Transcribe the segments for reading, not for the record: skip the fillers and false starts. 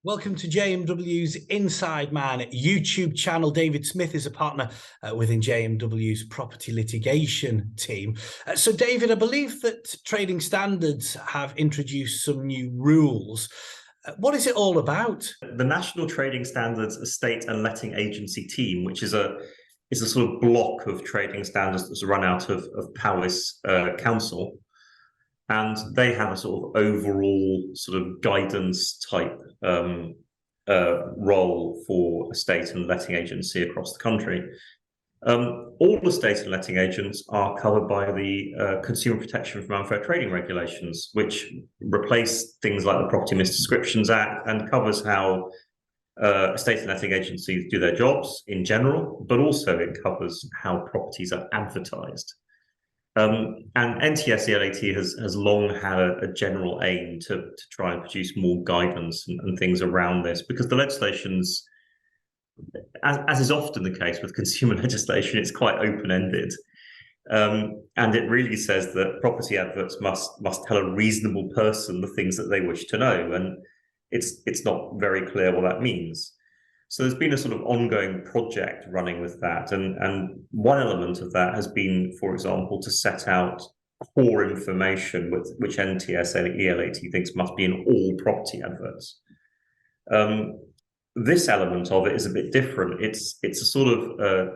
Welcome to JMW's Inside Man YouTube channel. David Smith is a partner within JMW's property litigation team. So David, I believe that trading standards have introduced some new rules. What is it all about? The National Trading Standards Estate and Letting Agency team, which is a sort of block of trading standards that's run out of Powys Council. And they have a sort of overall sort of guidance type role for estate and letting agency across the country. All estate and letting agents are covered by the Consumer Protection from Unfair Trading regulations, which replace things like the Property Misdescriptions Act and covers how estate and letting agencies do their jobs in general, but also it covers how properties are advertised. And NTS-ELAT has long had a general aim to try and produce more guidance and things around this, because the legislation's, as is often the case with consumer legislation, it's quite open-ended. And it really says that property adverts must tell a reasonable person the things that they wish to know. And it's not very clear what that means. So there's been a sort of ongoing project running with that. And one element of that has been, for example, to set out core information which NTS-ELAT thinks must be in all property adverts. This element of it is a bit different. It's a sort of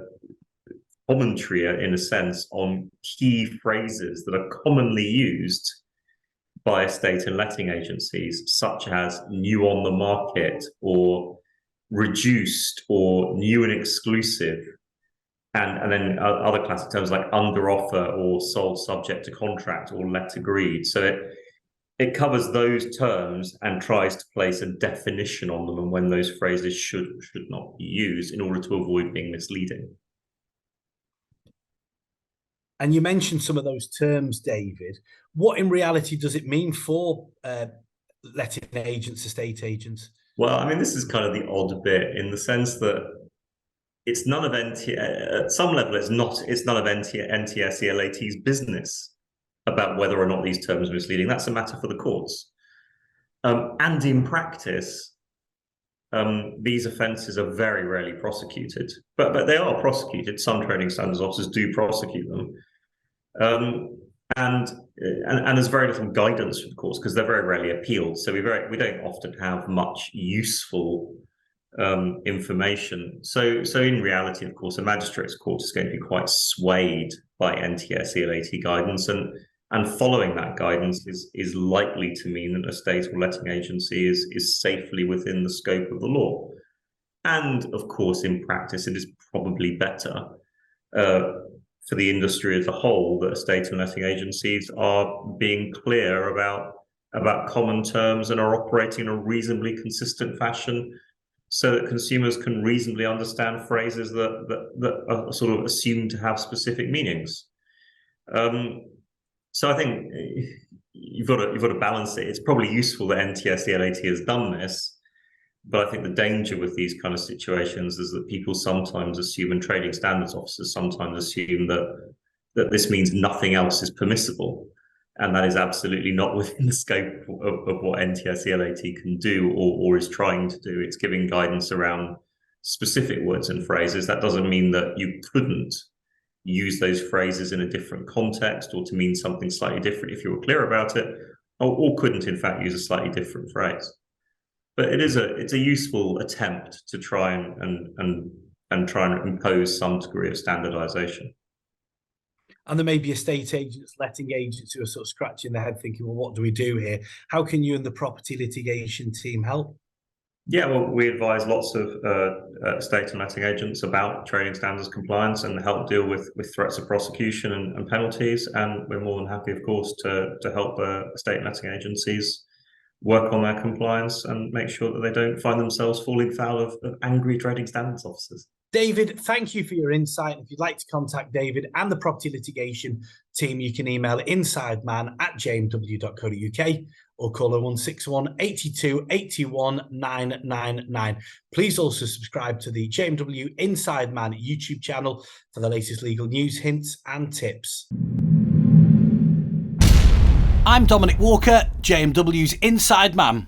commentary, in a sense, on key phrases that are commonly used by estate and letting agencies, such as new on the market, or reduced, or new and exclusive, and then other classic terms like under offer, or sold subject to contract, or let agreed. So it covers those terms and tries to place a definition on them and when those phrases should not be used in order to avoid being misleading. And you mentioned some of those terms, David. What in reality does it mean for letting agents, estate agents? Well, I mean, this is kind of the odd bit in the sense that it's none of at some level, it's none of NTS-ELAT's business about whether or not these terms are misleading. That's a matter for the courts. And in practice, these offences are very rarely prosecuted, but they are prosecuted. Some trading standards officers do prosecute them. And there's very little guidance from the courts because they're very rarely appealed. So we don't often have much useful information. So in reality, of course, a magistrate's court is going to be quite swayed by NTS-ELAT guidance, and following that guidance is likely to mean that a estate or letting agency is safely within the scope of the law. And of course, in practice, it is probably better for the industry as a whole that estate and letting agencies are being clear about common terms and are operating in a reasonably consistent fashion, so that consumers can reasonably understand phrases that are sort of assumed to have specific meanings. So I think you've got to balance it. It's probably useful that NTS-ELAT has done this, but I think the danger with these kind of situations is that people sometimes assume, and trading standards officers sometimes assume, that this means nothing else is permissible. And that is absolutely not within the scope of what NTS-ELAT can do or is trying to do. It's giving guidance around specific words and phrases. That doesn't mean that you couldn't use those phrases in a different context or to mean something slightly different if you were clear about it, or couldn't, in fact, use a slightly different phrase. But it's a useful attempt to try and try and impose some degree of standardization. And there may be estate agents, letting agents who are sort of scratching their head thinking, well, what do we do here? How can you and the property litigation team help? Yeah, well, we advise lots of estate and letting agents about trading standards compliance and help deal with threats of prosecution and penalties. And we're more than happy, of course, to help estate and letting agencies work on their compliance and make sure that they don't find themselves falling foul of angry trading standards officers. David, thank you for your insight. If you'd like to contact David and the property litigation team, you can email insideman@jmw.co.uk or call 0161 82 81 999. Please also subscribe to the JMW Inside Man YouTube channel for the latest legal news, hints and tips. I'm Dominic Walker, JMW's Inside Man.